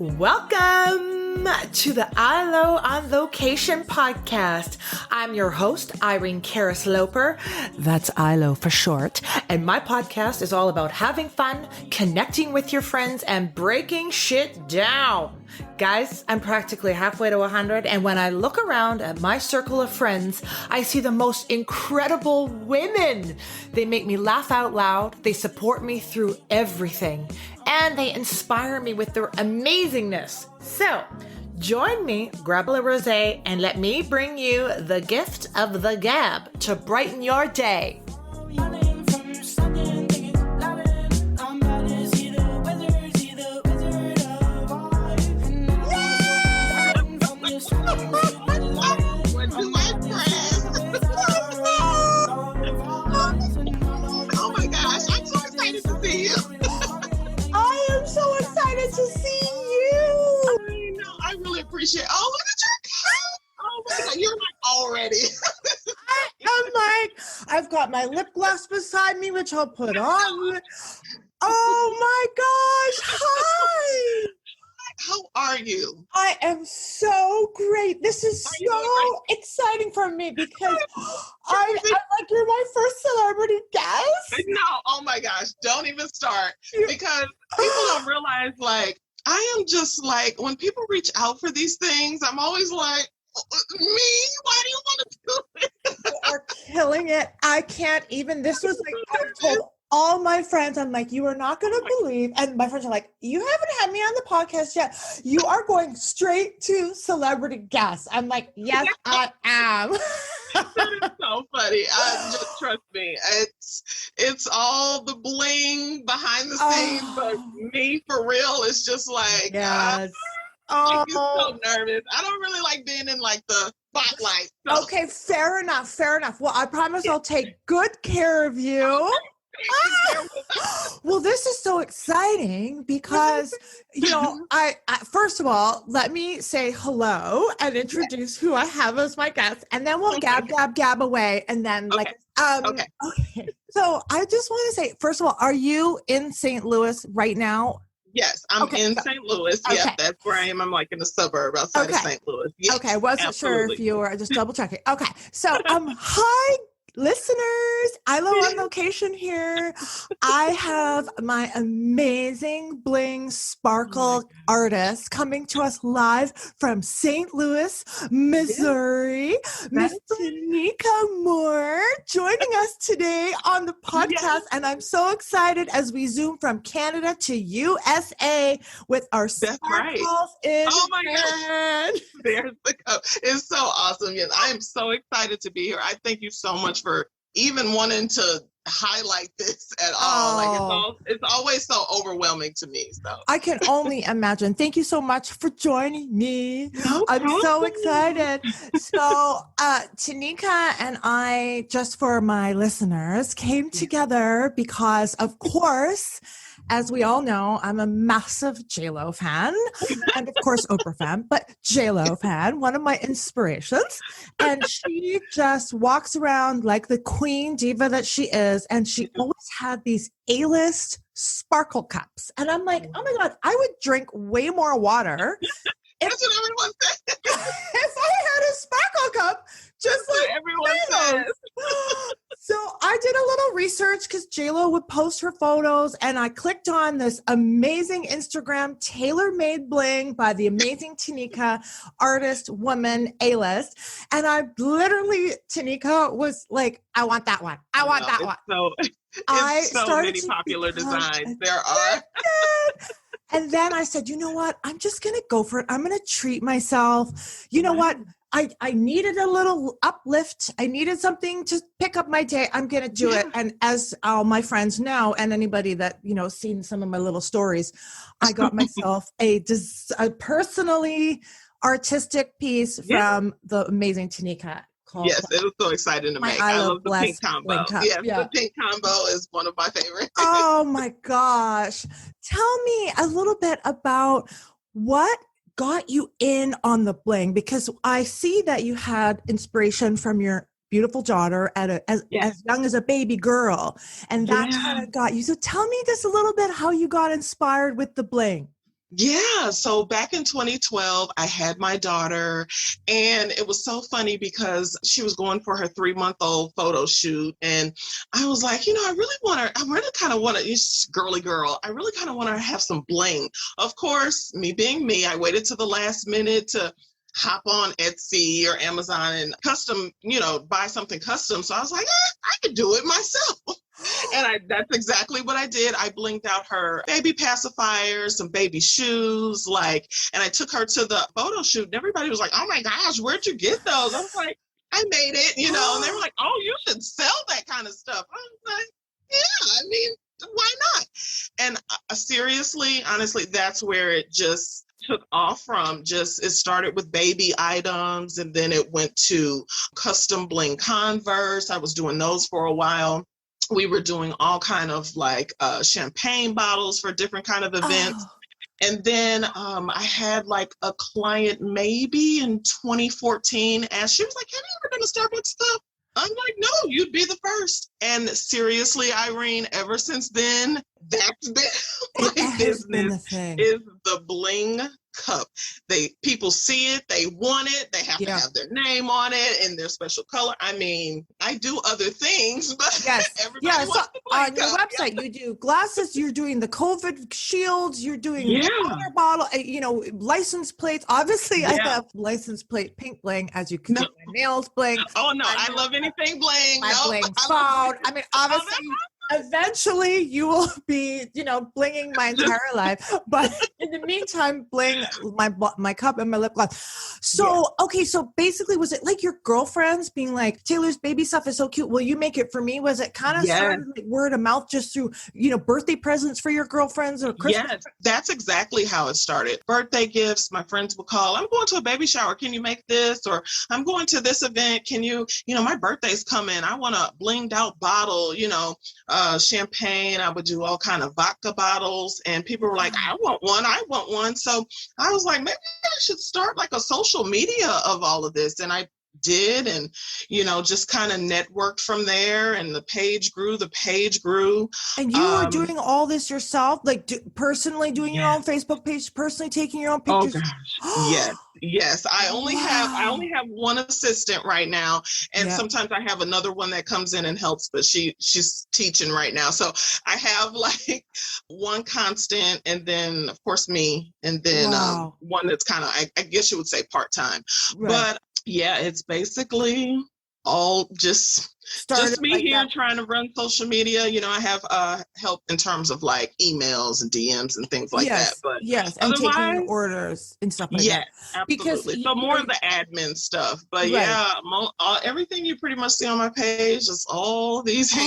Welcome to the ILO on Location podcast. I'm your host, Irene Karras-Loper. That's ILO for short. And my podcast is all about having fun, connecting with your friends, and breaking shit down. Guys, I'm practically halfway to 100, and when I look around at my circle of friends, I see the most incredible women. They make me laugh out loud, they support me through everything, and they inspire me with their amazingness. So, join me, grab a rosé, and let me bring you the gift of the gab to brighten your day. Appreciate. Oh, look at your cat. Oh my God, you're like already. I'm like, I've got my lip gloss beside me, which I'll put on. Oh my gosh, hi. How are you? I am so great. This is so exciting for me because I'm like, you're my first celebrity guest. No, oh my gosh, don't even start because people don't realize like, I am just like, when people reach out for these things, I'm always like, me? Why do you want to do it? You are killing it. I can't even, this was like, I told all my friends, I'm like, you are not going to believe. And my friends are like, you haven't had me on the podcast yet. You are going straight to celebrity guests. I'm like, yes, I am. That is so funny. Just trust me. It's all the bling behind the scenes, but me for real is just like, yes. I'm so nervous. I don't really like being in like the spotlight. So. Okay, fair enough. Well, I promise I'll take good care of you. Well, this is so exciting because, you know, I first of all, let me say hello and introduce who I have as my guest, and then we'll gab away, and then okay. So I just want to say, first of all, are you in St. Louis right now? Yes, I'm in St. Louis. Okay. Yep, that's where I am. I'm like in a suburb outside of St. Louis. Yes, okay, I wasn't sure if you were just double checking. Okay, so hi. Listeners, ILO on location here. I have my amazing bling sparkle artist coming to us live from St. Louis, Missouri. Miss Teneka Moore joining us today on the podcast. Yes. And I'm so excited as we zoom from Canada to USA with our sparkles in hand. There's the cup. It's so awesome. Yes, I am so excited to be here. I thank you so much for even wanting to highlight this at all. Like it's always so overwhelming to me. So I can only imagine. Thank you so much for joining me. I'm so excited. So Teneka and I, just for my listeners, came together because, of course, as we all know, I'm a massive J-Lo fan and of course Oprah fan, but J-Lo fan, one of my inspirations. And she just walks around like the queen diva that she is. And she always had these A-list sparkle cups. And I'm like, oh my God, I would drink way more water. That's what everyone says. If I had a sparkle cup, just like everyone says. So I did a little research because JLo would post her photos, and I clicked on this amazing Instagram TaylorMade Bling by the amazing Teneka, artist, woman, A-list. And I literally, Teneka was like, I want that one. I want that one. It's so many popular designs. There are. And then I said, you know what? I'm just going to go for it. I'm going to treat myself. You know what? I needed a little uplift. I needed something to pick up my day. I'm going to do it. And as all my friends know, and anybody that, you know, seen some of my little stories, I got myself a personally artistic piece from the amazing Teneka. Yes, it was so exciting to make. I love the pink combo. Yes, the pink combo is one of my favorites. Oh my gosh. Tell me a little bit about what got you in on the bling, because I see that you had inspiration from your beautiful daughter at as young as a baby girl, and that kind of got you. So tell me just a little bit how you got inspired with the bling. Yeah. So back in 2012, I had my daughter, and it was so funny because she was going for her 3-month-old photo shoot. And I was like, I really kind of want to, girly girl, I really kind of want to have some bling. Of course, me being me, I waited to the last minute to hop on Etsy or Amazon and custom, buy something custom. So I was like, I could do it myself. And that's exactly what I did. I blinged out her baby pacifiers, some baby shoes, and I took her to the photo shoot, and everybody was like, oh my gosh, where'd you get those? I was like, I made it, and they were like, oh, you should sell that kind of stuff. I was like, yeah, I mean, why not? And seriously, honestly, that's where it just took off from. It started with baby items, and then it went to custom bling Converse. I was doing those for a while. We were doing all kind of champagne bottles for different kind of events. Oh. And then I had a client maybe in 2014, and she was like, have you ever done a Starbucks stuff? I'm like, no, you'd be the first. And seriously, Irene, ever since then, that's been my business, is the bling cup. People see it, they want it, they have to have their name on it in their special color. I mean, I do other things, but everybody wants the bling on your website, you do glasses, you're doing the COVID shields, you're doing water bottle, license plates. Obviously, I have license plate pink bling, as you can see my nails bling. Oh no, I love anything bling. My bling phone. I mean, obviously. Eventually you will be, blinging my entire life. But in the meantime, bling my cup and my lip gloss. So, okay. So basically, was it like your girlfriends being like, Taylor's baby stuff is so cute, will you make it for me? Was it kind of started like word of mouth just through, birthday presents for your girlfriends or Christmas? Yes, that's exactly how it started. Birthday gifts. My friends would call, I'm going to a baby shower. Can you make this? Or I'm going to this event. Can you, my birthday's coming. I want a blinged out bottle, champagne. I would do all kind of vodka bottles, and people were like, I want one. So I was like, maybe I should start a social media of all of this. And I did, and just kind of networked from there, and the page grew. And you were doing all this yourself, personally doing your own Facebook page, personally taking your own pictures? Oh gosh. Yes. I only have one assistant right now, and sometimes I have another one that comes in and helps, but she's teaching right now. So I have one constant, and then of course me, and then one that's kind of, I guess you would say part-time. Right. But yeah, it's basically all just me here trying to run social media. I have help in terms of emails and DMs and things like that. But and taking orders and stuff like that. Absolutely. Because so more of the admin stuff. But everything you pretty much see on my page is all these hands.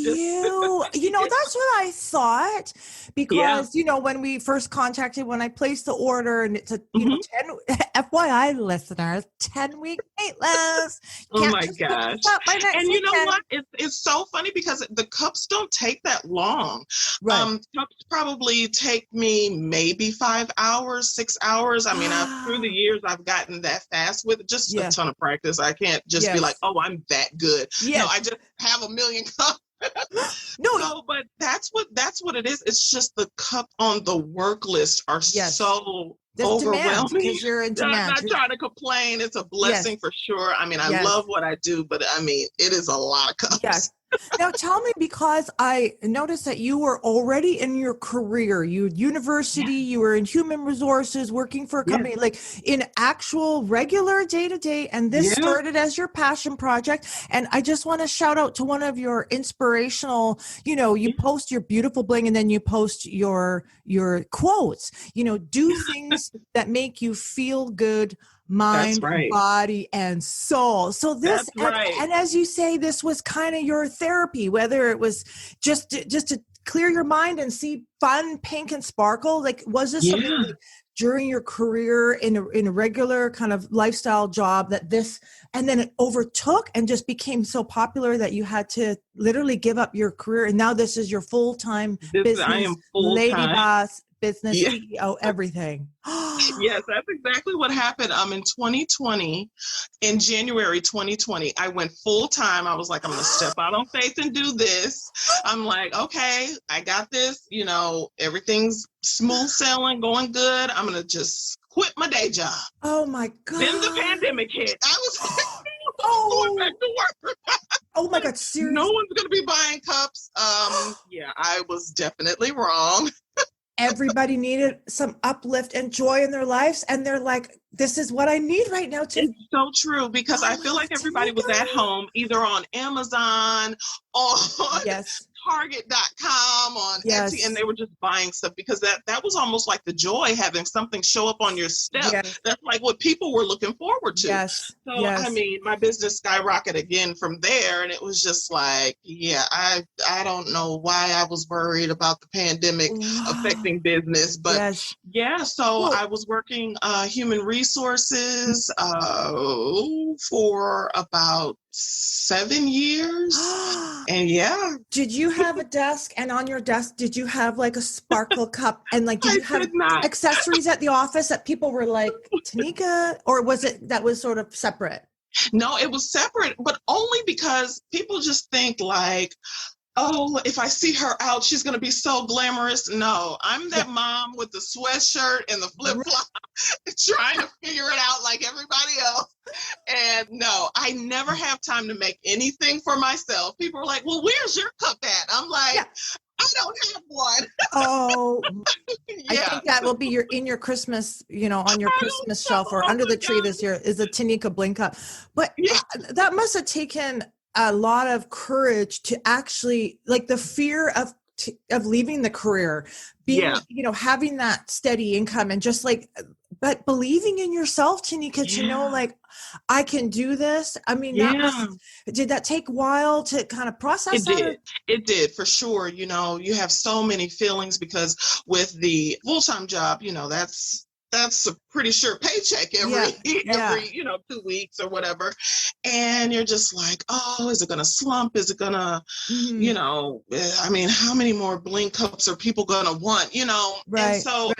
Oh, that's what I thought. Because when we first contacted, when I placed the order, and it's a 10 FYI listeners, 10-week wait list. Oh my gosh! And you know what? It's so funny because the cups don't take that long. Right. Cups probably take me maybe 5 hours, 6 hours. I mean, through the years, I've gotten that fast with just a ton of practice. I can't just be like, oh, I'm that good. No, I just have a million cups. No, but that's what it is. It's just the cup on the work list are so overwhelming. Because you're in demand. I'm not trying to complain. It's a blessing for sure. I mean, I love what I do, but I mean, it is a lot of cups. Yes. Now tell me, because I noticed that you were already in your career, you had university, you were in human resources, working for a company, in actual regular day-to-day, and this started as your passion project. And I just want to shout out to one of your inspirational, you post your beautiful bling, and then you post your quotes, do things that make you feel good, mind, body, and soul. So this, and as you say, this was kind of your therapy, whether it was just to clear your mind and see fun, pink, and sparkle. Was this something during your career in a regular kind of lifestyle job and then it overtook and just became so popular that you had to literally give up your career, and now this is your full-time business, I am full-time. Lady boss, business CEO, everything. Yes, that's exactly what happened. In 2020, in January 2020, I went full time. I was like, I'm going to step out on faith and do this. I'm like, okay, I got this. everything's smooth sailing, going good. I'm going to just quit my day job. Oh my God. Then the pandemic hit. I was like, oh, going back to work. Oh my God, seriously. No one's going to be buying cups. Yeah, I was definitely wrong. Everybody needed some uplift and joy in their lives. And they're like, this is what I need right now. It's so true, because I feel like everybody was at home, either on Amazon, on Target.com, on Etsy, and they were just buying stuff, because that was almost like the joy, having something show up on your step. Yes. That's like what people were looking forward to. Yes. So, I mean, my business skyrocketed again from there, and it was just like, I don't know why I was worried about the pandemic affecting business, but so I was working human resources for about 7 years. And did you have a desk, and on your desk did you have like a sparkle cup, and like did you have accessories at the office that people were like, Teneka, or was it that was sort of separate? No, it was separate, but only because people just think like, oh, if I see her out, she's going to be so glamorous. No, I'm that mom with the sweatshirt and the flip-flop trying to figure it out like everybody else. And no, I never have time to make anything for myself. People are like, well, where's your cup at? I'm like, I don't have one. Oh, I think that will be in your Christmas, on your Christmas shelf or under the tree this year is a Teneka Bling cup. But that must have taken a lot of courage to actually, like, the fear of leaving the career, being, having that steady income, and just like, but believing in yourself, Teneka, to like, I can do this. I mean, did that take a while to kind of process that? It did, for sure. You have so many feelings, because with the full-time job, that's a pretty sure paycheck every 2 weeks or whatever. And you're just like, oh, is it going to slump? Is it going to, I mean, how many more Bling cups are people going to want, Right. And so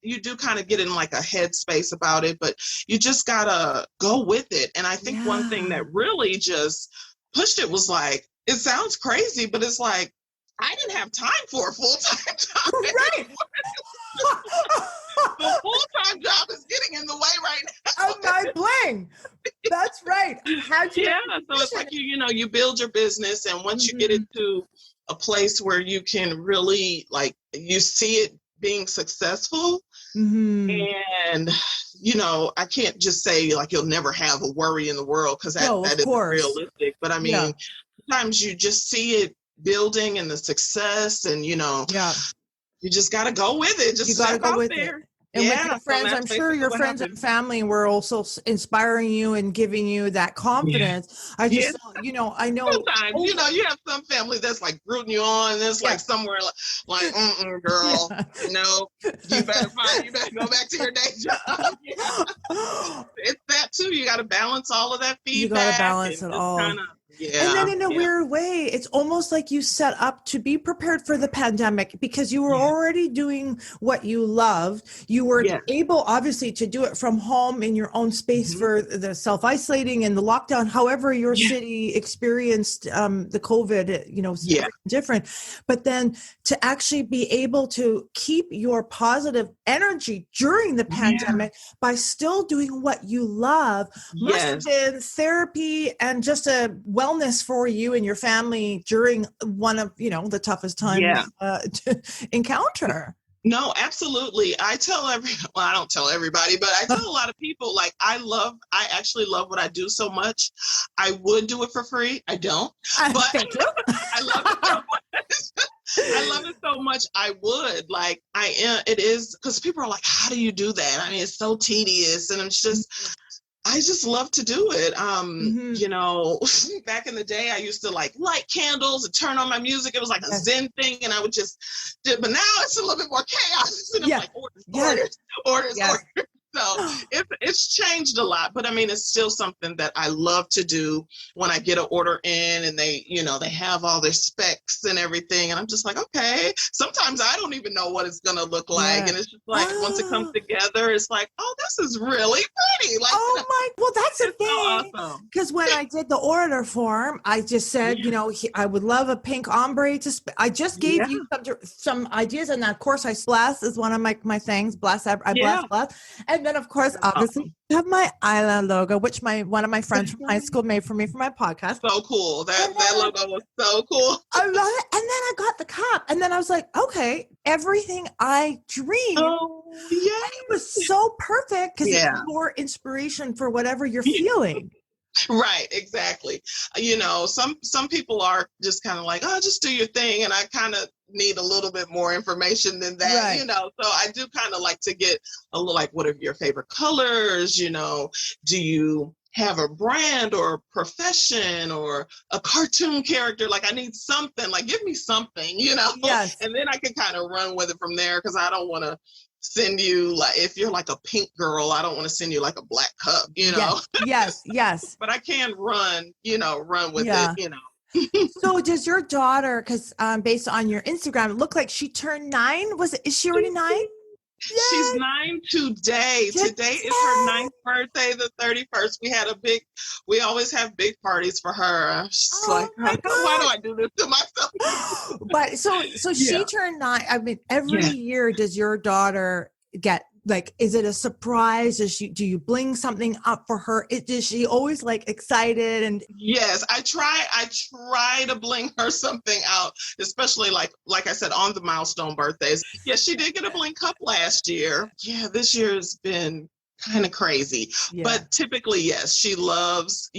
you do kind of get in like a headspace about it, but you just got to go with it. And I think one thing that really just pushed it was like, it sounds crazy, but it's like, I didn't have time for a full-time job. Right. The full-time job is getting in the way right now. Of my Bling. That's right. So it's like you build your business, and once you get into a place where you can really, like, you see it being successful, and I can't just say like you'll never have a worry in the world, because that isn't realistic. But I mean, sometimes you just see it building and the success, and you just got to go with it. Just got to go with it. And with your friends, I'm sure your friends and family were also inspiring you and giving you that confidence. I just, I know. Sometimes, you have some family that's like rooting you on, and it's like somewhere like, girl, no, you better go back to your day job. It's that too. You got to balance all of that feedback. You got to balance it all. And then in a weird way, it's almost like you set up to be prepared for the pandemic, because you were already doing what you loved. You were able, obviously, to do it from home in your own space for the self-isolating and the lockdown. However, your city experienced the COVID, different. But then to actually be able to keep your positive energy during the pandemic by still doing what you love must have been therapy and just a wellness for you and your family during one of the toughest times to encounter. No, absolutely. I don't tell everybody, but I tell a lot of people, like, I actually love what I do so much. I would do it for free. I don't, but I love it so much. I love it so much. I would, like, it is, because people are like, how do you do that? I mean, it's so tedious, and it's just, I just love to do it. Back in the day, I used to like light candles and turn on my music. It was like a Zen thing, and I would just do it. But now it's a little bit more chaos. And I'm like, orders. So it's changed a lot, but I mean, it's still something that I love to do when I get an order in and they, they have all their specs and everything. And I'm just like, okay, sometimes I don't even know what it's going to look like. And it's just like, once it comes together, it's like, oh, this is really pretty. Like, well, that's the thing. So awesome. Because when I did the order form, I just said, I would love a pink ombre I just gave you some ideas. And of course, Bless is one of my things. Bless. And then, of course, obviously, I have my Isla logo, which one of my friends from high school made for me for my podcast. So cool. That logo was so cool. I love it. And then I got the cup. And then I was like, okay, everything I dreamed. Oh, yeah. It was so perfect because it's more inspiration for whatever you're feeling. Right, exactly. Some people are just kind of like, oh, just do your thing. And I kind of need a little bit more information than that, right. So I do kind of like to get a little like, what are your favorite colors? Do you have a brand or a profession or a cartoon character? Like I need something, like give me something, Yes. And then I can kind of run with it from there. Cause I don't want to send you like, if you're like a pink girl, I don't want to send you like a black cup, Yes. But I can run with it, So does your daughter, because based on your Instagram, it looked like she turned 9. Is she already 9? Yes. She's 9 today. Today is her 9th birthday, the 31st. We always have big parties for her. I'm just like, why do I do this to myself? But so she turned 9. I mean, every year does your daughter get, like, is it a surprise? Do you bling something up for her? Is she always like excited? And yes, I try to bling her something out, especially like I said, on the milestone birthdays. Yes, she did get a bling cup last year. Yeah, this year's been kind of crazy, but typically, yes, she loves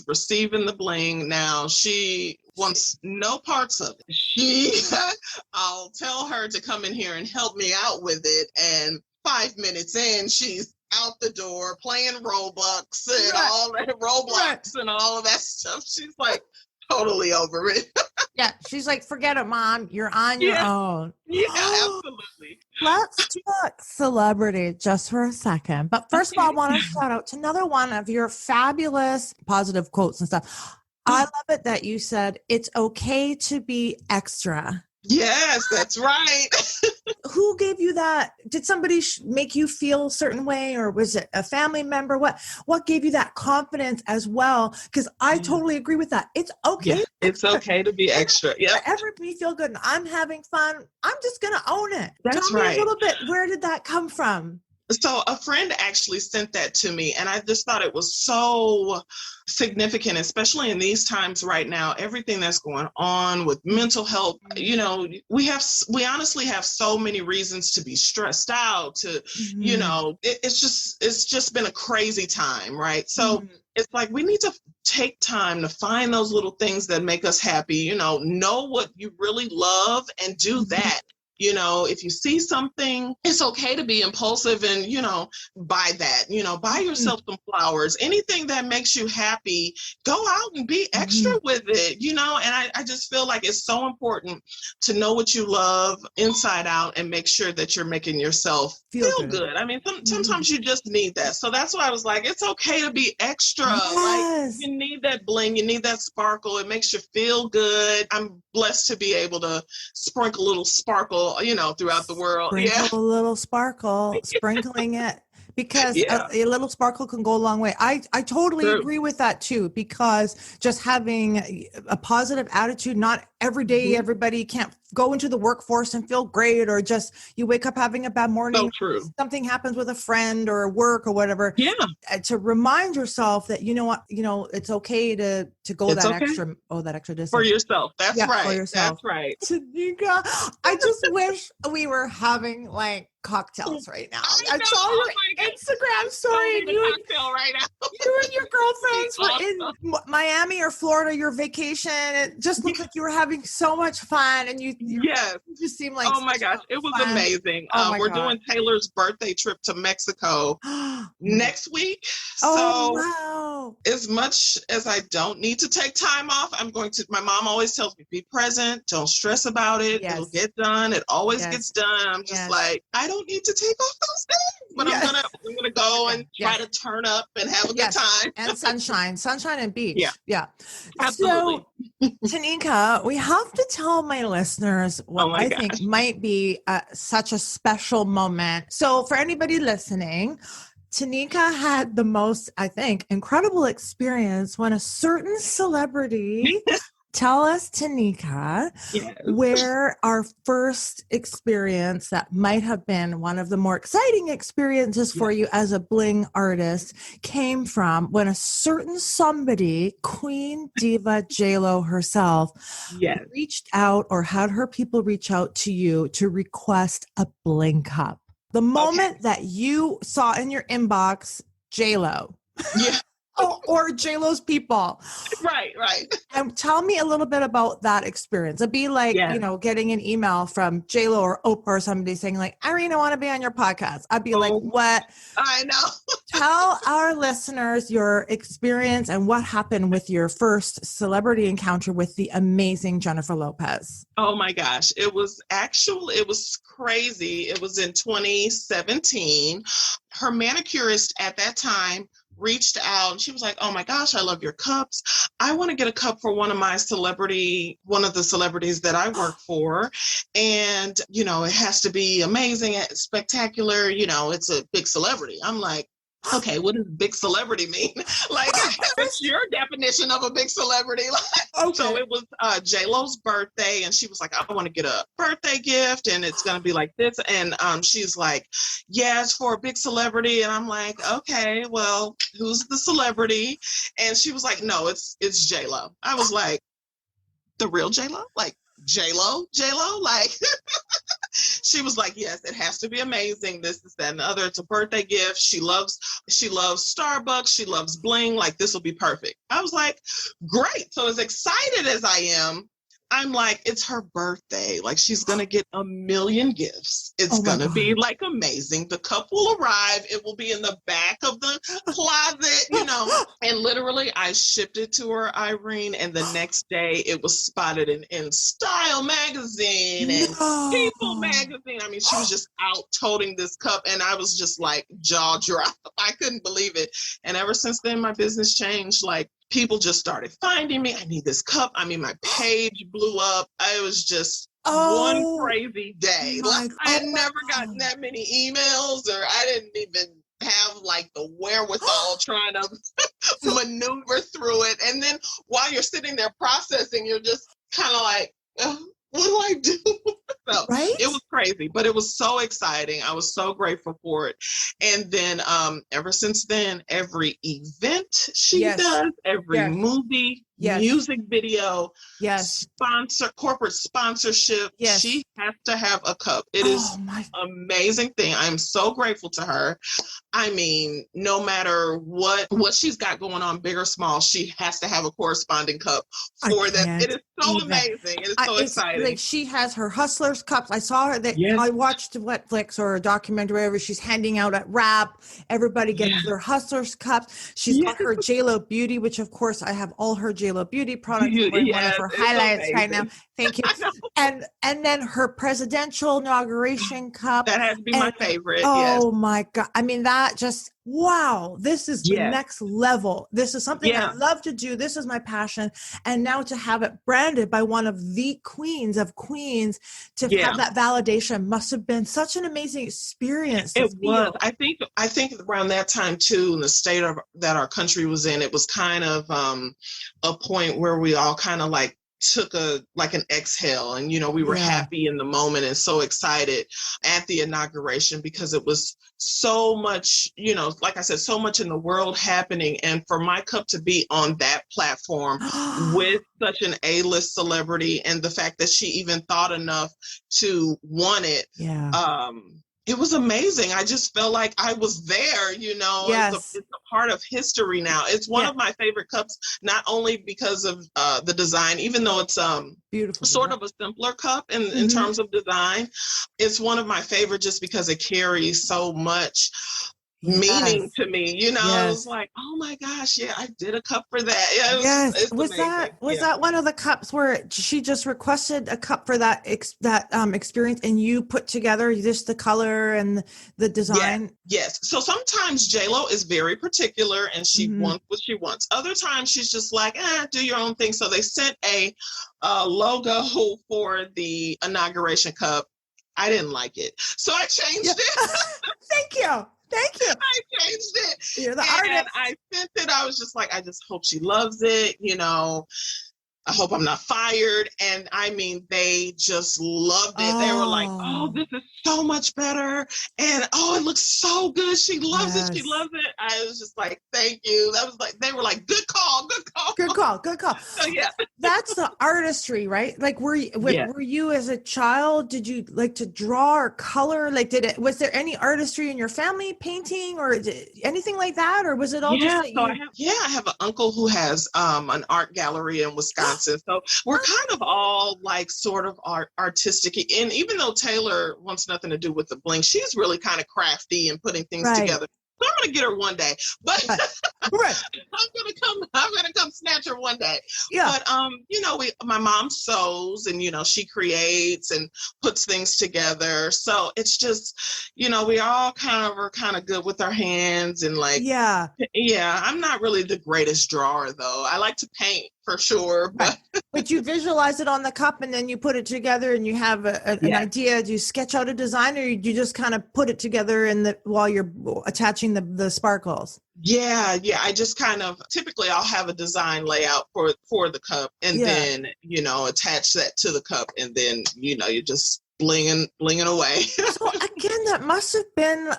receiving the bling. Now she wants no parts of it. I'll tell her to come in here and help me out with it. And 5 minutes in, she's out the door playing Roblox and all that and all of that stuff. She's like totally over it. Yeah, she's like, forget it, Mom. You're on your own. Yeah, absolutely. Let's talk celebrity just for a second. But first of all, I want to shout out to another one of your fabulous positive quotes and stuff. I love it that you said it's okay to be extra. Yes, that's right. Who gave you that? Did somebody make you feel a certain way, or was it a family member? What gave you that confidence as well? Because I totally agree with that. It's okay. Yeah, it's okay to be extra. Yeah. Whatever me feel good and I'm having fun, I'm just going to own it. That's Tell me right. a little bit, where did that come from? So a friend actually sent that to me, and I just thought it was so significant, especially in these times right now, everything that's going on with mental health. We honestly have so many reasons to be stressed out, it's just been a crazy time, right? So it's like, we need to take time to find those little things that make us happy, know what you really love and do that. If you see something, it's okay to be impulsive and, buy that, buy yourself some flowers, anything that makes you happy, go out and be extra with it, and I just feel like it's so important to know what you love inside out and make sure that you're making yourself feel good. I mean, sometimes you just need that. So that's why I was like, it's okay to be extra. Yes. Like, you need that bling, you need that sparkle. It makes you feel good. I'm blessed to be able to sprinkle a little sparkle, throughout the world. Sprinkle a little sparkle, sprinkling it. Because a little sparkle can go a long way. I totally agree with that too, because just having a positive attitude, not every day, everybody can't go into the workforce and feel great, or just you wake up having a bad morning. So true. Something happens with a friend or work or whatever. Yeah. To remind yourself that, it's okay to go that extra distance. For yourself. That's right. For yourself. That's right. Teneka, I just wish we were having like cocktails right now. I saw your Instagram story, and you and your girlfriends were in Miami or Florida, your vacation. It just looked like you were having so much fun, and you just seemed like, oh my gosh, it was amazing. We're doing Taylor's birthday trip to Mexico next week. Oh, wow. as much as I don't need to take time off, my mom always tells me, be present, don't stress about it. Yes. It'll get done. It always Yes. gets done. I'm just Yes. like, I don't need to take off those days, but Yes. I'm gonna go and try to turn up and have a good time. And sunshine and beach. Yeah. Absolutely. So, Teneka, we have to tell my listeners what I think might be such a special moment. So for anybody listening, Teneka had the most, I think, incredible experience when a certain celebrity tell us, Teneka, where our first experience that might have been one of the more exciting experiences for you as a bling artist came from when a certain somebody, Queen Diva JLo herself, reached out or had her people reach out to you to request a bling cup. The moment that you saw in your inbox, JLo. Yeah. Or JLo's people. Right. And tell me a little bit about that experience. It'd be like, getting an email from JLo or Oprah or somebody saying like, Irene, I want to be on your podcast. I'd be like, what? I know. Tell our listeners your experience and what happened with your first celebrity encounter with the amazing Jennifer Lopez. Oh my gosh. It was crazy. It was in 2017. Her manicurist at that time reached out and she was like, oh my gosh, I love your cups. I want to get a cup for one of the celebrities that I work for. And, it has to be amazing, spectacular, it's a big celebrity. I'm like, okay, what does big celebrity mean? Like, what's your definition of a big celebrity? So it was JLo's birthday, and she was like, I want to get a birthday gift, and it's going to be like this. And she's like, yeah, it's for a big celebrity. And I'm like, okay, well, who's the celebrity? And she was like, no, it's JLo. I was like, the real JLo? Like, JLo? Like, she was like, yes, it has to be amazing. This, that, and the other. It's a birthday gift. She loves Starbucks. She loves bling. Like, this will be perfect. I was like, great. So as excited as I am, I'm like, it's her birthday. Like, she's going to get a million gifts. It's going to be like amazing. The cup will arrive. It will be in the back of the closet, and literally I shipped it to her, Irene. And the next day it was spotted in Style magazine and People magazine. I mean, she was just out toting this cup, and I was just like jaw drop. I couldn't believe it. And ever since then, my business changed. Like, people just started finding me. I need this cup. I mean, my page blew up. I was just one crazy day. Like, I had never gotten that many emails, or I didn't even have like the wherewithal trying to maneuver through it. And then while you're sitting there processing, you're just kind of like, what do I do? So it was crazy, but it was so exciting. I was so grateful for it. And then ever since then, every event she does, every movie, music video, corporate sponsorship, she has to have a cup. It is amazing thing. I'm so grateful to her. I mean, no matter what she's got going on, big or small, she has to have a corresponding cup for that. It is so amazing. It is so exciting. Like, she has her Hustlers cups. I saw her I watched Netflix or a documentary where she's handing out at Wrap. Everybody gets their Hustlers cups. She's got her JLo Beauty, which of course I have all her JLo Beauty products. One of her highlights right now. Thank you. And then her presidential inauguration cup. That has to be my favorite. Oh my God. I mean, that just, wow, this is the next level. This is something I love to do. This is my passion. And now to have it branded by one of the queens of queens, to have that validation must have been such an amazing experience. It was. I think around that time too, in the state that our country was in, it was kind of a point where we all kind of like took an exhale, and we were happy in the moment and so excited at the inauguration, because it was so much, like I said, so much in the world happening, and for my cup to be on that platform with such an A-list celebrity, and the fact that she even thought enough to want it, it was amazing. I just felt like I was there, it's a part of history now. It's one of my favorite cups, not only because of the design, even though it's beautiful, sort of a simpler cup in terms of design. It's one of my favorite just because it carries so much meaning to me. You know, it was Yes. like, oh my gosh, yeah, I did a cup for that. Yeah, Yes. it's Was amazing. that one of the cups where she just requested a cup for that experience and you put together just the color and the design? Yes. So sometimes J-Lo is very particular and she Mhm. wants what she wants. Other times she's just like, do your own thing. So they sent a logo for the inauguration cup. I didn't like it. So I changed it. Thank you. Thank you. I changed it. You're the And artist. I sent it. I was just like, I just hope she loves it. You know, I hope I'm not fired. And I mean, they just loved it. They were like, oh, this is so much better. And it looks so good. She loves it. She loves it. I was just like, thank you. That was like, they were like, good call, good call. Good call. Good call. So, yeah. That's the artistry, right? Like, were you as a child, did you like to draw or color? Like, was there any artistry in your family, painting or anything like that? Or was it all just that I have an uncle who has an art gallery in Wisconsin. So we're kind of all like sort of artistic. And even though Taylor wants nothing to do with the bling, she's really kind of crafty and putting things together. So I'm gonna get her one day, but I'm gonna come snatch her one day. Yeah. But you know, my mom sews and you know she creates and puts things together. So it's just, you know, we all are kind of good with our hands and like I'm not really the greatest drawer though. I like to paint for sure, but you visualize it on the cup and then you put it together and you have an idea. Do you sketch out a design or do you just kind of put it together while you're attaching the sparkles? Yeah. I just kind of typically I'll have a design layout for the cup and then, you know, attach that to the cup and then, you know, you just blinging away. So again, that must have been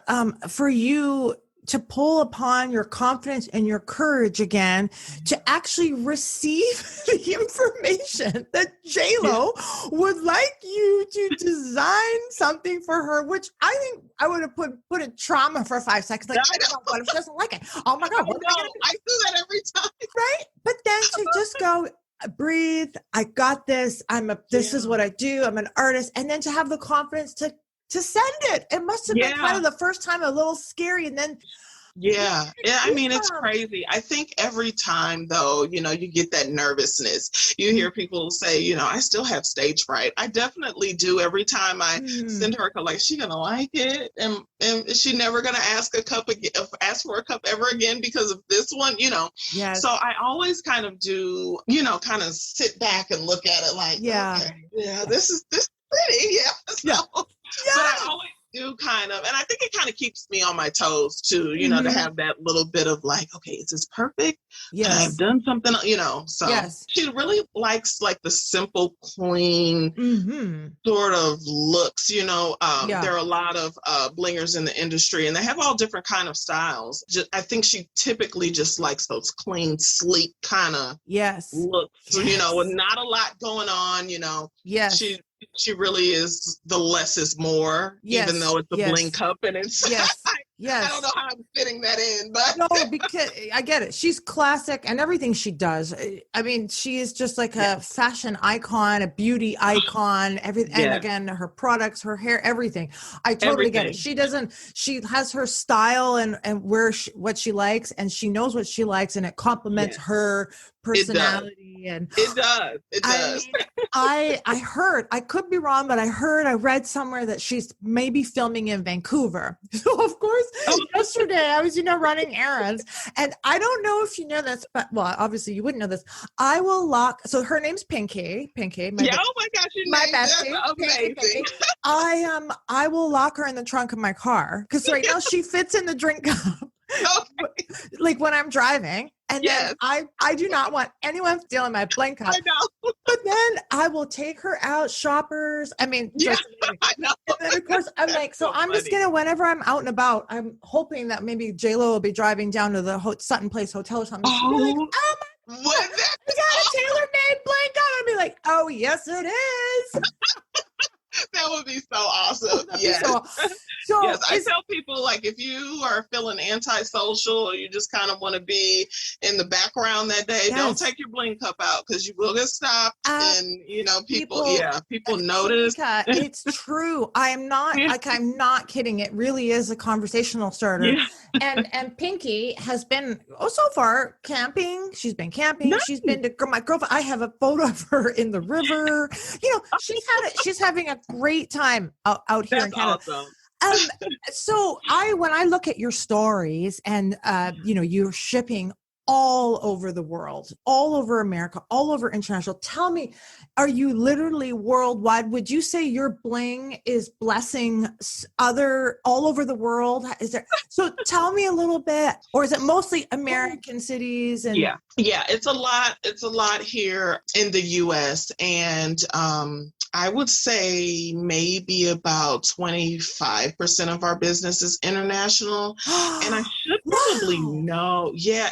for you to pull upon your confidence and your courage again to actually receive the information that J-Lo would like you to design something for her, which I think I would have put in trauma for 5 seconds. Like, I don't know, what if she doesn't like it? Oh my God. I do that every time. Right? But then to just go, breathe, I got this. This is what I do. I'm an artist. And then to have the confidence to send it. It must have been kind of the first time a little scary. And then I mean, it's crazy. I think every time though, you know, you get that nervousness. You hear people say, you know, I still have stage fright. I definitely do. Every time I send her a cup, like, is she gonna like it? And is she never gonna ask for a cup ever again because of this one? You know. Yes. So I always kind of do, you know, kind of sit back and look at it like, okay, this is pretty. But I always do kind of, and I think it kind of keeps me on my toes too, you know, to have that little bit of like, okay, is this perfect? Yes. I've done something, you know, so she really likes like the simple, clean sort of looks, you know, there are a lot of blingers in the industry and they have all different kind of styles. I think she typically just likes those clean, sleek kind of looks, you know, with not a lot going on, you know. She really is the less is more, even though it's a bling cup and it's, I don't know how I'm fitting that in, but. No, because I get it. She's classic and everything she does. I mean, she is just like a fashion icon, a beauty icon, everything. And again, her products, her hair, everything. I totally get it. She has her style and what she likes and she knows what she likes and it complements her personality. It does. I heard, I could be wrong, but I read somewhere that she's maybe filming in Vancouver. So of course, yesterday I was, running errands and I don't know if you know this, but well, obviously you wouldn't know this. I will lock. So her name's Pinky. Oh my gosh. My bestie. Amazing. I will lock her in the trunk of my car because right now she fits in the drink cup. Like when I'm driving and then I do not want anyone stealing my bling cup. I know. But then I will take her out shoppers. I mean, I know. And then of course I'm like, so I'm just gonna, whenever I'm out and about, I'm hoping that maybe J-Lo will be driving down to the Sutton Place Hotel or something. She'll be like, oh my God, what is that? I got a TaylorMade bling cup. I'll be like, oh yes it is. That would be so awesome. Yes. So yes, is. I tell people, like, if you are feeling antisocial or you just kind of want to be in the background that day, don't take your bling cup out because you will get stopped. And, you know, people notice. Tanika, it's true. I'm not kidding. It really is a conversational starter. Yeah. And Pinky has been, so far, camping. She's been camping. Nice. She's been to my girlfriend. I have a photo of her in the river. You know, she's having a great time out here in Canada. Awesome. So when I look at your stories and, you know, you're shipping all over the world, all over America, all over international. Tell me, are you literally worldwide? Would you say your bling is blessing all over the world? So tell me a little bit, or is it mostly American cities? And yeah, it's a lot. It's a lot here in the U.S. and I would say maybe about 25% of our business is international. And I should probably know. Yeah,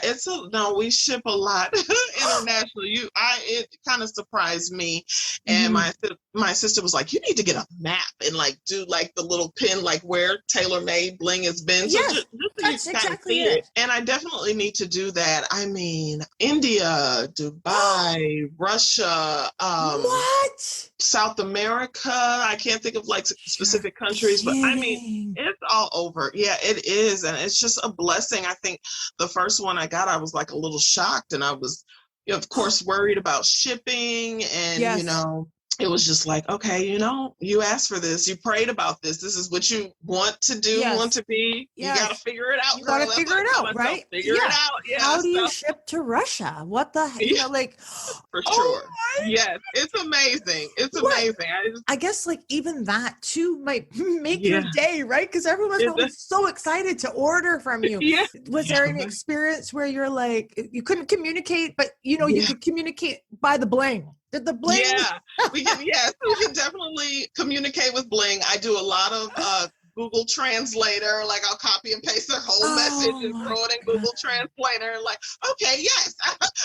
we ship a lot international. It kind of surprised me. And my sister was like, you need to get a map and like do like the little pin, like where TaylorMade Bling has been. So just that's exactly it. And I definitely need to do that. I mean, India, Dubai, Russia, what? South America. I can't think of like specific countries, but I mean, it's all over. Yeah, it is. And it's just a blessing. I think the first one I got, I was like a little shocked and I was, of course, worried about shipping and, you know, it was just like, okay, you know, you asked for this, you prayed about this. This is what you want to do, want to be. You got to figure it out. You got to figure it out, right? Figure it out. Yeah. How do you ship to Russia? What the heck? You know, like, for sure. Yes, it's amazing. It's amazing. I guess like even that too might make your day, right? Because everyone's probably so excited to order from you. Was there an experience where you're like, you couldn't communicate, but you know, you could communicate by the bling? Did the bling? Yeah, we can definitely communicate with bling. I do a lot of Google Translator, like I'll copy and paste their whole message and throw it in Google Translator. Like, okay, yes,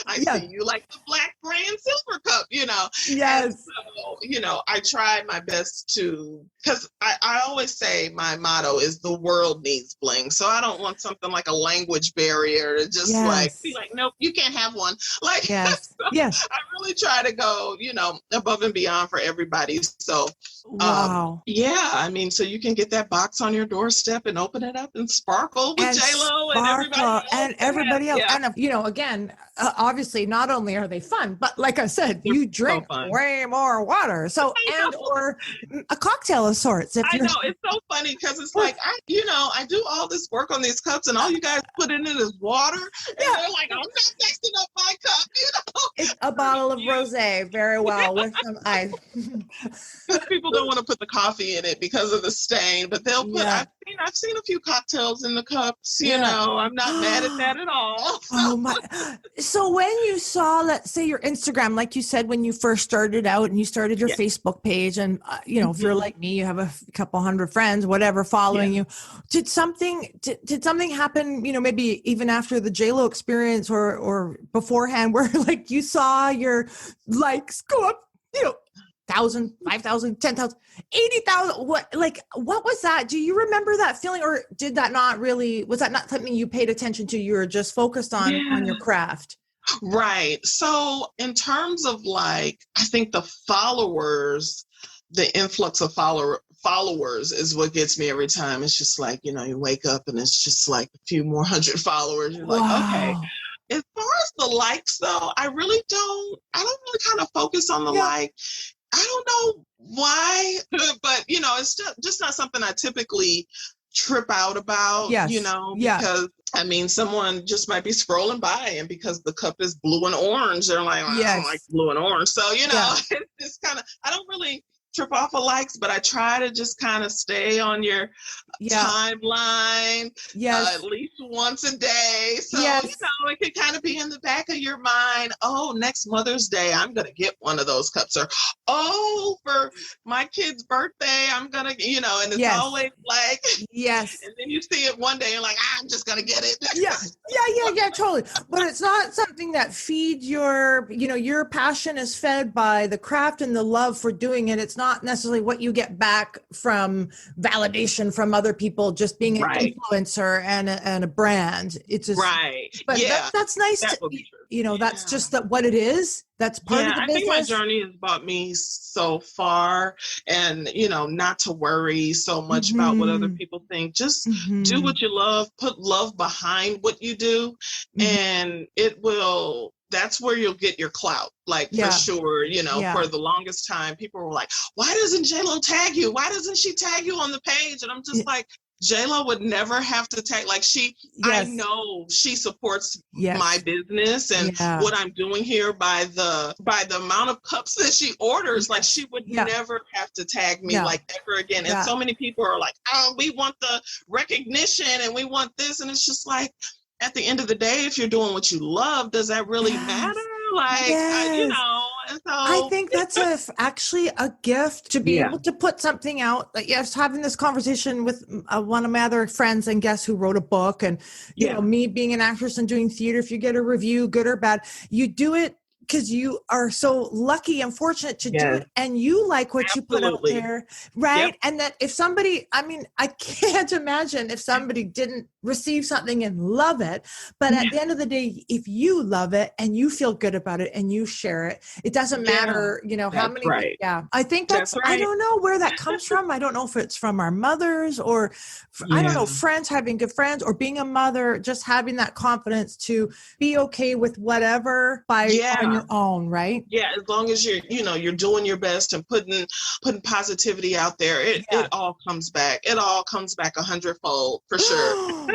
I see you like the black, gray, and silver cup, you know. Yes. And so, you know, I try my best to, because I always say my motto is the world needs bling. So I don't want something like a language barrier to just like be like, nope, you can't have one. Like, I really try to go, you know, above and beyond for everybody. So, I mean, so you can get that box on your doorstep and open it up and sparkle with J-Lo and everybody else. And, you know, again, obviously not only are they fun, but like I said, you drink way more water. So, or a cocktail of sorts. I know, it's so funny because it's like, I do all this work on these cups and all you guys put in it is water. And they're like, I'm not mixing up my cup, you know. It's a bottle of rosé, very well, with some ice. People don't want to put the coffee in it because of the stain, but they'll put, I've seen a few cocktails in the cups, you know, I'm not mad at that at all. Oh my. So when you saw, let's say your Instagram, like you said, when you first started out and you started your Facebook page and, you know, if you're like me, you have a couple hundred friends, whatever, following you, did something happen, you know, maybe even after the J-Lo experience or beforehand where like you saw your likes go up, you know, 1,000, 5,000, 10,000, 80,000. What was that? Do you remember that feeling, or did that not really? Was that not something you paid attention to? You were just focused on your craft. Right. So in terms of like, I think the followers, the influx of followers is what gets me every time. It's just like, you know, you wake up and it's just like a few more hundred followers. You're like, okay. As far as the likes though, I don't really kind of focus on the like. I don't know why, but you know, it's just not something I typically trip out about, you know, because I mean, someone just might be scrolling by and because the cup is blue and orange, they're like, I don't like blue and orange. So, you know, it's kind of, I don't really trip off of likes, but I try to just kind of stay on your timeline at least once a day. So, you know, it could kind of be in the back of your mind. Oh, next Mother's Day, I'm going to get one of those cups. Or, oh, for my kid's birthday, I'm going to, you know, and it's always like, and then you see it one day and like, I'm just going to get it. Totally. But it's not something that feeds your, you know, your passion is fed by the craft and the love for doing it. It's not necessarily what you get back from validation from other people, just being an influencer and a brand. It's just, right. but Yeah. that's nice That to, would be true. you know, that's just that what it is. That's part of the business. I think my journey has brought me so far, and, you know, not to worry so much about what other people think. Just do what you love, put love behind what you do, and that's where you'll get your clout, like for sure. You know, for the longest time, people were like, why doesn't J-Lo tag you? Why doesn't she tag you on the page? And I'm just like, J-Lo would never have to tag, like I know she supports my business and what I'm doing here by the amount of cups that she orders. Like she would never have to tag me like ever again. And so many people are like, oh, we want the recognition and we want this. And it's just like, at the end of the day, if you're doing what you love, does that really matter? Like, you know, and so I think that's actually a gift to be able to put something out. Like, I was having this conversation with one of my other friends and guests who wrote a book, and you know, me being an actress and doing theater, if you get a review, good or bad, you do it because you are so lucky and fortunate to do it, and you like what you put out there, right? And that if somebody, I mean, I can't imagine if somebody didn't receive something and love it, but at the end of the day, if you love it and you feel good about it and you share it, it doesn't matter, you know, how many. I think that's I don't know where that comes from. I don't know if it's from our mothers or I don't know, friends, having good friends, or being a mother, just having that confidence to be okay with whatever on your own, right? Yeah, as long as you're doing your best and putting positivity out there, it all comes back. It all comes back 100-fold for sure.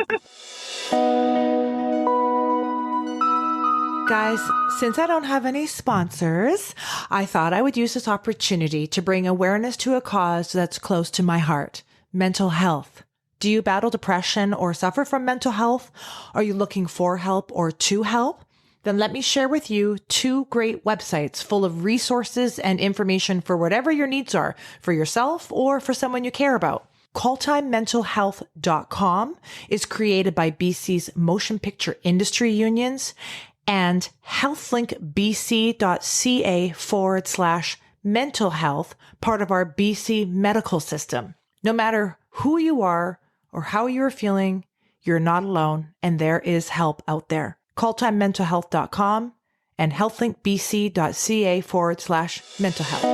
Guys, since I don't have any sponsors, I thought I would use this opportunity to bring awareness to a cause that's close to my heart: mental health. Do you battle depression or suffer from mental health? Are you looking for help or to help? Then let me share with you 2 great websites full of resources and information for whatever your needs are, for yourself or for someone you care about. CallTimeMentalHealth.com is created by BC's motion picture industry unions, and healthlinkbc.ca/mental health, part of our BC medical system. No matter who you are or how you're feeling, you're not alone, and there is help out there. CallTimeMentalHealth.com and healthlinkbc.ca/mental health.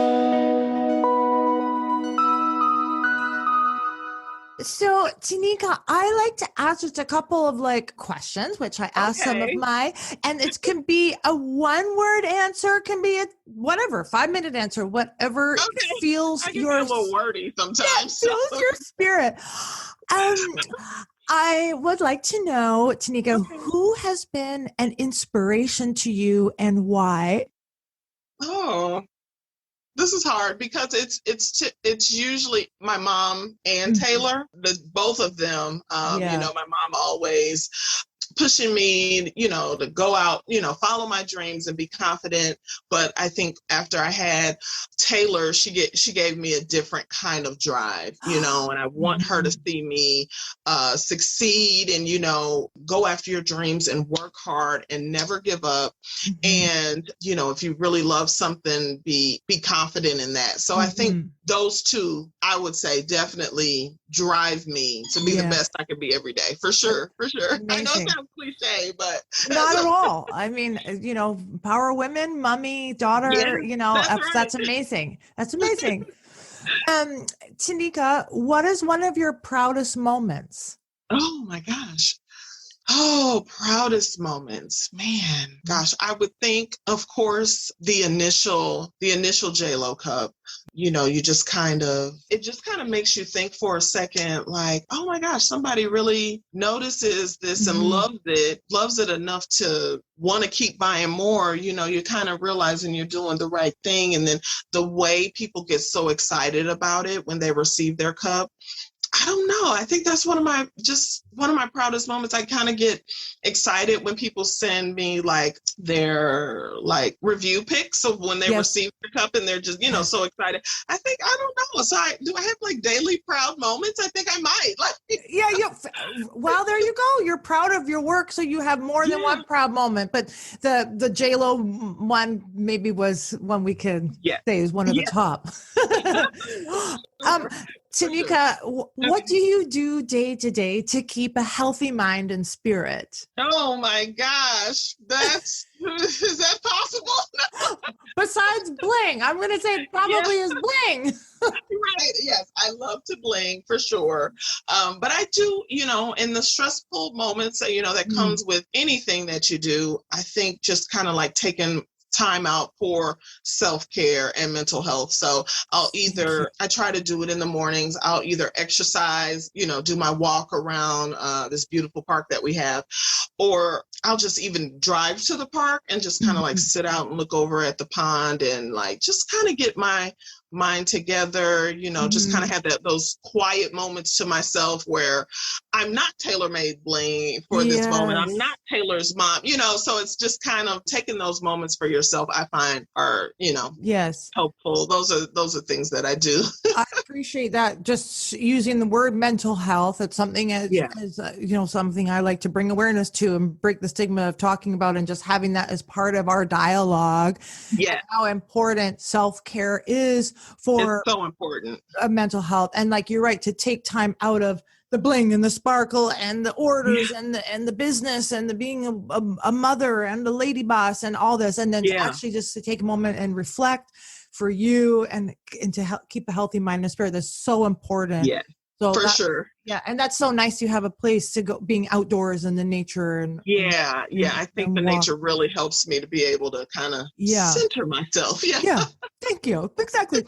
So, Teneka, I like to ask just a couple of questions, which I ask some of and it can be a 1-word answer, can be a 5-minute answer, whatever feels your a little wordy sometimes. Feels your spirit. I would like to know, Teneka, who has been an inspiration to you and why? Oh, this is hard because it's usually my mom and Taylor, both of them. You know, my mom always pushing me, to go out, follow my dreams and be confident. But I think after I had Taylor, she gave me a different kind of drive, and I want her to see me succeed and, go after your dreams and work hard and never give up. And, if you really love something, be confident in that. So I think those 2, I would say, definitely drive me to be the best I could be every day. For sure. For sure. Amazing. I know it sounds cliche, but not at all. I mean, power women, mommy, daughter, that's amazing. That's amazing. Teneka, what is one of your proudest moments? Oh my gosh. Oh, proudest moments, man. Gosh, I would think, of course, the initial J-Lo Cup. You just it just kind of makes you think for a second, like, oh my gosh, somebody really notices this and loves it enough to want to keep buying more. You're kind of realizing you're doing the right thing. And then the way people get so excited about it when they receive their cup, I don't know. I think that's one of my proudest moments. I kind of get excited when people send me their review pics of when they receive their cup and they're just, so excited. I think, I don't know. So do I have daily proud moments? I think I might. Yeah. Well, there you go. You're proud of your work. So you have more than one proud moment, but the J-Lo one maybe was one we could say is one of the top. Tanika, what do you do day to day to keep a healthy mind and spirit? Oh my gosh, is that possible? Besides bling, I'm going to say it probably is bling. Right. Yes, I love to bling for sure. But I do, in the stressful moments, that comes with anything that you do, I think just kind of like taking time out for self-care and mental health. So I try to do it in the mornings. I'll either exercise, do my walk around this beautiful park that we have, or I'll just even drive to the park and just kind of like sit out and look over at the pond and like just kind of get my mind together, just kind of have those quiet moments to myself where I'm not TaylorMade Bling for this moment. I'm not Taylor's mom, so it's just kind of taking those moments for yourself, I find are, helpful. Those are things that I do. I appreciate that. Just using the word mental health. It's something something I like to bring awareness to and break the stigma of talking about and just having that as part of our dialogue. Yeah. How important self-care is for it's so important. Mental health. And like, you're right, to take time out of the bling and the sparkle and the orders and the business and the being a mother and the lady boss and all this. And then to actually just to take a moment and reflect for you and to keep a healthy mind and spirit. That's so important. Yeah. So for sure. Yeah. And that's so nice. You have a place to go, being outdoors in the nature. And I think the nature really helps me to be able to kind of center myself. Yeah. Thank you. Exactly.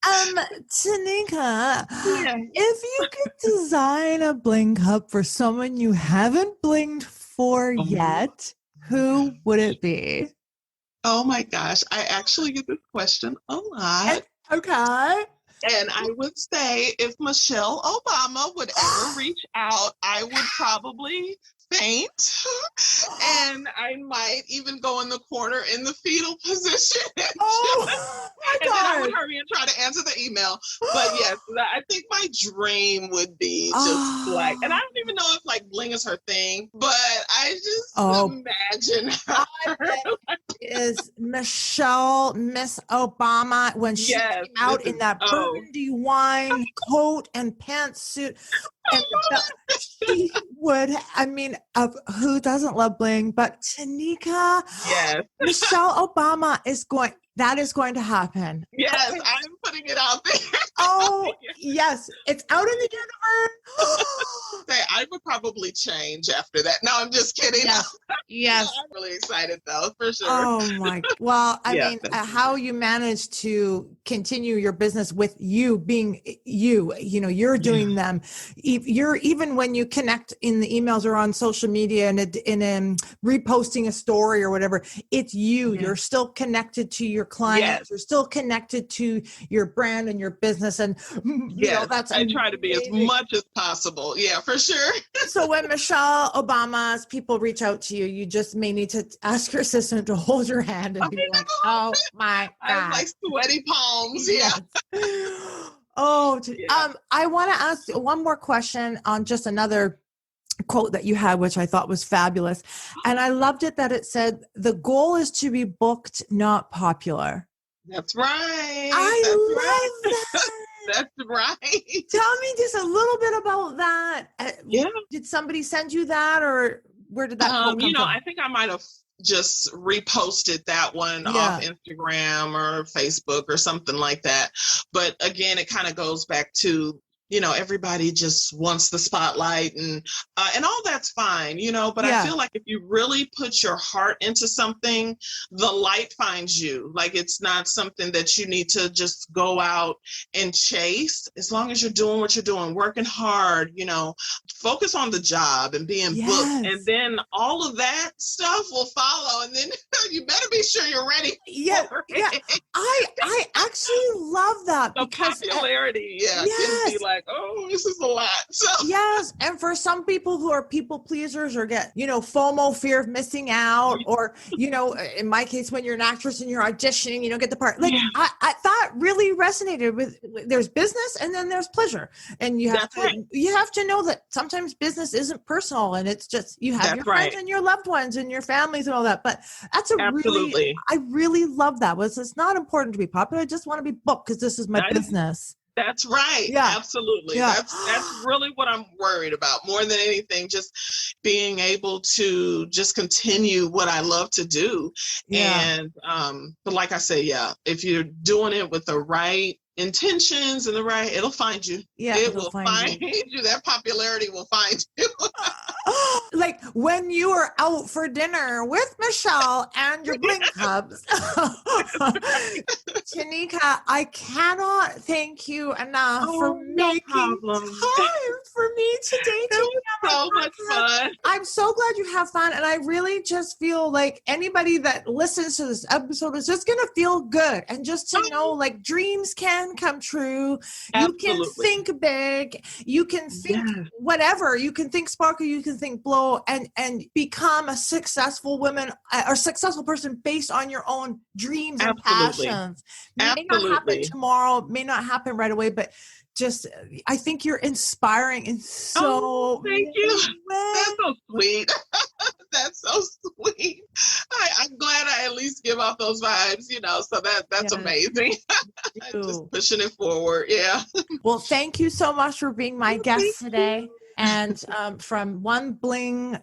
Tanika, if you could design a bling cup for someone you haven't blinged for yet, who would it be? Oh my gosh. I actually get this question a lot. Okay. And I would say if Michelle Obama would ever reach out, I would probably faint. And I might even go in the corner in the fetal position. Oh, my God. And then I would hurry and try to answer the email. But yes, I think my dream would be just like, and I don't even know if like bling is her thing, but I just imagine her. Is Miss Obama when she came out in that burgundy wine coat and pantsuit, and she would, who doesn't love bling? But Tanika, Michelle Obama is going to happen. Yes, I'm putting it out there. Yes, it's out in the universe. I would probably change after that. No, I'm just kidding. Yes. I'm really excited though, for sure. Oh my! Well, I mean, how you manage to continue your business with you being you. You're doing them. You're even when you connect in the emails or on social media and in reposting a story or whatever. It's you. You're still connected to your clients. You're still connected to your brand and your business. And I try to be as much as possible. Yeah, for sure. So when Michelle Obama's people reach out to you, you just may need to ask your assistant to hold your hand and be like, "Oh my God!" I have like sweaty palms. Yeah. I want to ask one more question on just another quote that you had, which I thought was fabulous, and I loved it that it said, "The goal is to be booked, not popular." That's right. I love that. That's right. Tell me just a little bit about that. Did somebody send you that, or where did that come from? I think I might have just reposted that one off Instagram or Facebook or something like that. But again, it kind of goes back to, everybody just wants the spotlight and all that's fine, but I feel like if you really put your heart into something, the light finds you. Like, it's not something that you need to just go out and chase. As long as you're doing what you're doing, working hard, focus on the job and being booked. And then all of that stuff will follow. And then you better be sure you're ready. For it. I actually love that the because popularity. Can be like, like, oh, this is a lot. So yes. And for some people who are people pleasers or get, FOMO, fear of missing out, or, in my case, when you're an actress and you're auditioning, you don't get the part. Like I that really resonated with, there's business and then there's pleasure. And you have to know that sometimes business isn't personal, and it's just, you have your friends and your loved ones and your families and all that. But that's I really love that. It's not important to be popular. I just want to be booked because this is my business. That's right. Yeah. Absolutely. Yeah. That's really what I'm worried about more than anything. Just being able to just continue what I love to do. Yeah. And, but like I say, if you're doing it with the right intentions and it'll find you. Yeah. It will find you. That popularity will find you. Like when you are out for dinner with Michelle and your Bling Cubs. Teneka, I cannot thank you enough for making time for me today. It was so much fun. I'm so glad you have fun. And I really just feel like anybody that listens to this episode is just going to feel good. And just to know, like, dreams can come true. Absolutely. You can think big. You can think whatever. You can think sparkle. You can think blow, and become a successful woman or successful person based on your own dreams and passions. May not happen tomorrow, may not happen right away, but just, I think you're inspiring and so. Thank you. That's so sweet. That's so sweet. I'm glad I at least give off those vibes, so that's amazing. Just pushing it forward. Yeah. Well, thank you so much for being my guest today. And from one bling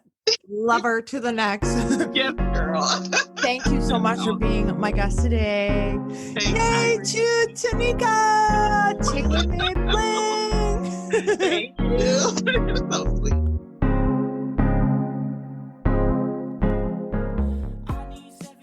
lover to the next. Yes, girl. Thank you so much for being my guest today. Yay to Teneka, TaylorMade Bling. Thank you. You're so sweet.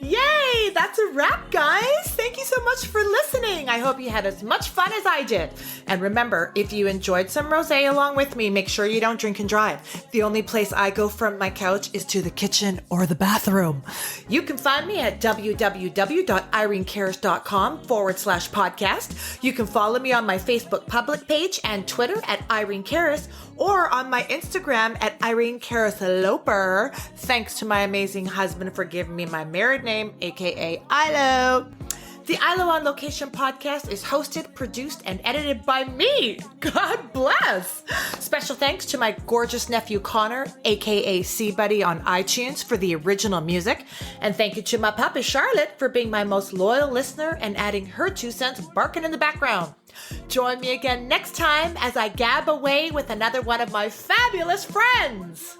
Yay! That's a wrap, guys. Thank you so much for listening. I hope you had as much fun as I did. And remember, if you enjoyed some rosé along with me, make sure you don't drink and drive. The only place I go from my couch is to the kitchen or the bathroom. You can find me at www.irenekarras.com/podcast. You can follow me on my Facebook public page and Twitter at Irene Karras, or on my Instagram at Irene Karras Loper. Thanks to my amazing husband for giving me my married name, aka Ilo. The Ilo on Location podcast is hosted, produced, and edited by me. God bless. Special thanks to my gorgeous nephew Connor, aka C-Buddy on iTunes, for the original music. And thank you to my puppy Charlotte for being my most loyal listener and adding her 2 cents barking in the background. Join me again next time as I gab away with another one of my fabulous friends.